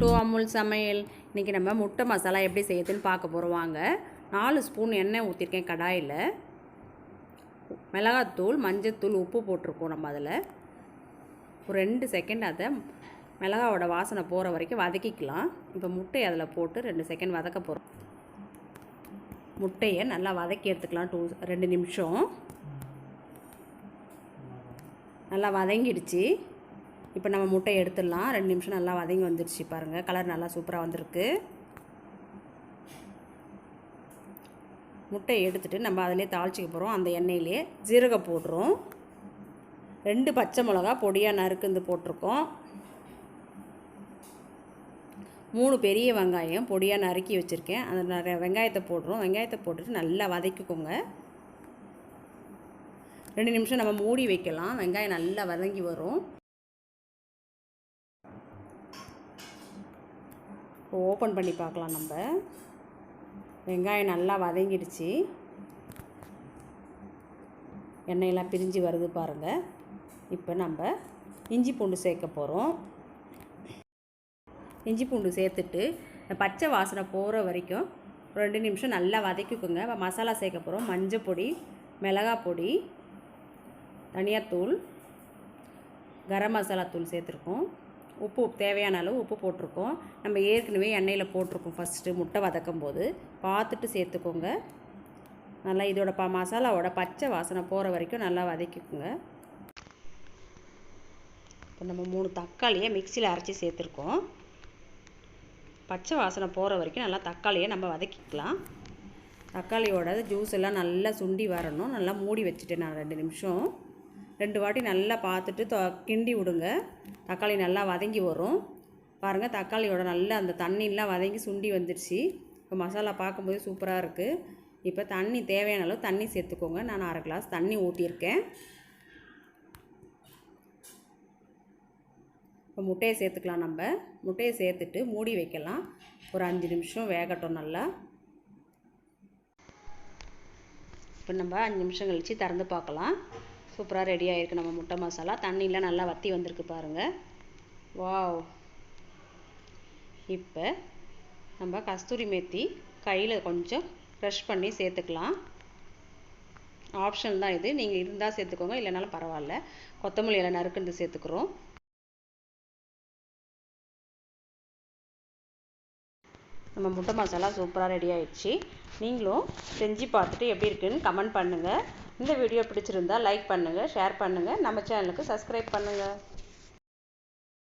Welcome to Amul சமையல். இன்றைக்கி நம்ம முட்டை மசாலா எப்படி செய்யுதுன்னு பார்க்க போகிறோம். வாங்க. 4 ஸ்பூன் எண்ணெய் ஊற்றிருக்கேன் கடாயில். மிளகாத்தூள், மஞ்சத்தூள், உப்பு போட்டிருக்கோம். நம்ம அதில் ஒரு 2 செகண்ட் அதை மிளகாவோட வாசனை போகிற வரைக்கும் வதக்கிக்கலாம். இப்போ முட்டையை அதில் போட்டு 2 செகண்ட் வதக்க போகிறோம். முட்டையை நல்லா வதக்கி எடுத்துக்கலாம். 2 நிமிஷம் நல்லா வதங்கிடுச்சு. இப்போ நம்ம முட்டையை எடுத்துடலாம். 2 நிமிஷம் நல்லா வதங்கி வந்துடுச்சு. பாருங்கள், கலர் நல்லா சூப்பராக வந்திருக்கு. முட்டையை எடுத்துகிட்டு நம்ம அதிலே தாளிச்சிக்க போகிறோம். அந்த எண்ணெயிலே ஜீரகம் போடுறோம். 2 பச்சை மிளகா பொடியாக நறுக்குந்து போட்டிருக்கோம். 3 பெரிய வெங்காயம் பொடியாக நறுக்கி வச்சுருக்கேன். அந்த வெங்காயத்தை போடுறோம். வெங்காயத்தை போட்டுட்டு நல்லா வதக்கிக்கோங்க. 2 நிமிஷம் நம்ம மூடி வைக்கலாம். வெங்காயம் நல்லா வதங்கி வரும். ஓப்பன் பண்ணி பார்க்கலாம். நம்ம வெங்காயம் நல்லா வதங்கிடுச்சு. எண்ணெயெல்லாம் பிரிஞ்சு வருது பாருங்கள். இப்போ நம்ம இஞ்சி பூண்டு சேர்க்க போகிறோம். இஞ்சி பூண்டு சேர்த்துட்டு பச்சை வாசனை போகிற வரைக்கும் 2 நிமிஷம் நல்லா வதக்கிக்கோங்க. இப்போ மசாலா சேர்க்க போகிறோம். மஞ்சள் பொடி, மிளகாய் பொடி, தனியாத்தூள், கரம் மசாலா தூள் சேர்த்துருக்கோம். உப்பு தேவையான அளவு உப்பு போட்டிருக்கோம். நம்ம ஏற்கனவே எண்ணெயில் போட்டிருக்கோம். ஃபஸ்ட்டு முட்டை வதக்கும் போது பார்த்துட்டு சேர்த்துக்கோங்க. நல்லா இதோட மசாலாவோட பச்சை வாசனை போகிற வரைக்கும் நல்லா வதக்கிக்கோங்க. இப்போ நம்ம 3 தக்காளியை மிக்சியில் அரைச்சி சேர்த்துருக்கோம். பச்சை வாசனை போகிற வரைக்கும் நல்லா தக்காளியை நம்ம வதக்கிக்கலாம். தக்காளியோட ஜூஸ் எல்லாம் நல்லா சுண்டி வரணும். நல்லா மூடி வச்சுட்டேன் நான் 2 நிமிஷம். 2 வாட்டி நல்லா பார்த்துட்டு கிண்டி விடுங்க. தக்காளி நல்லா வதங்கி வரும். பாருங்கள், தக்காளியோட நல்லா அந்த தண்ணியெலாம் வதங்கி சுண்டி வந்துடுச்சு. இப்போ மசாலா பார்க்கும்போது சூப்பராக இருக்குது. இப்போ தண்ணி தேவையான அளவு தண்ணி சேர்த்துக்கோங்க. நான் 1/2 கிளாஸ் தண்ணி ஊற்றியிருக்கேன். இப்போ முட்டையை சேர்த்துக்கலாம். நம்ம முட்டையை சேர்த்துட்டு மூடி வைக்கலாம். ஒரு 5 நிமிஷம் வேகட்டும் நல்லா. இப்போ நம்ம 5 நிமிஷம் கழித்து திறந்து பார்க்கலாம். சூப்பராக ரெடி ஆகிருக்கு நம்ம முட்டை மசாலா. தண்ணியெலாம் நல்லா வற்றி வந்திருக்கு பாருங்கள். வாவ்! இப்போ நம்ம கஸ்தூரி மேத்தி கையில் கொஞ்சம் க்ரஷ் பண்ணி சேர்த்துக்கலாம். ஆப்ஷன் தான் இது. நீங்கள் இருந்தால் சேர்த்துக்கோங்க, இல்லைனாலும் பரவாயில்ல. கொத்தமல்லி இலை நறுக்குன்னு சேர்த்துக்கிறோம். நம்ம முட்டை மசாலா சூப்பராக ரெடி ஆகிடுச்சு. நீங்களும் செஞ்சு பார்த்துட்டு எப்படி இருக்குன்னு கமெண்ட் பண்ணுங்கள். இந்த வீடியோ பிடிச்சிருந்தால் லைக் பண்ணுங்கள், ஷேர் பண்ணுங்கள், நம்ம சேனலுக்கு சப்ஸ்கிரைப் பண்ணுங்கள்.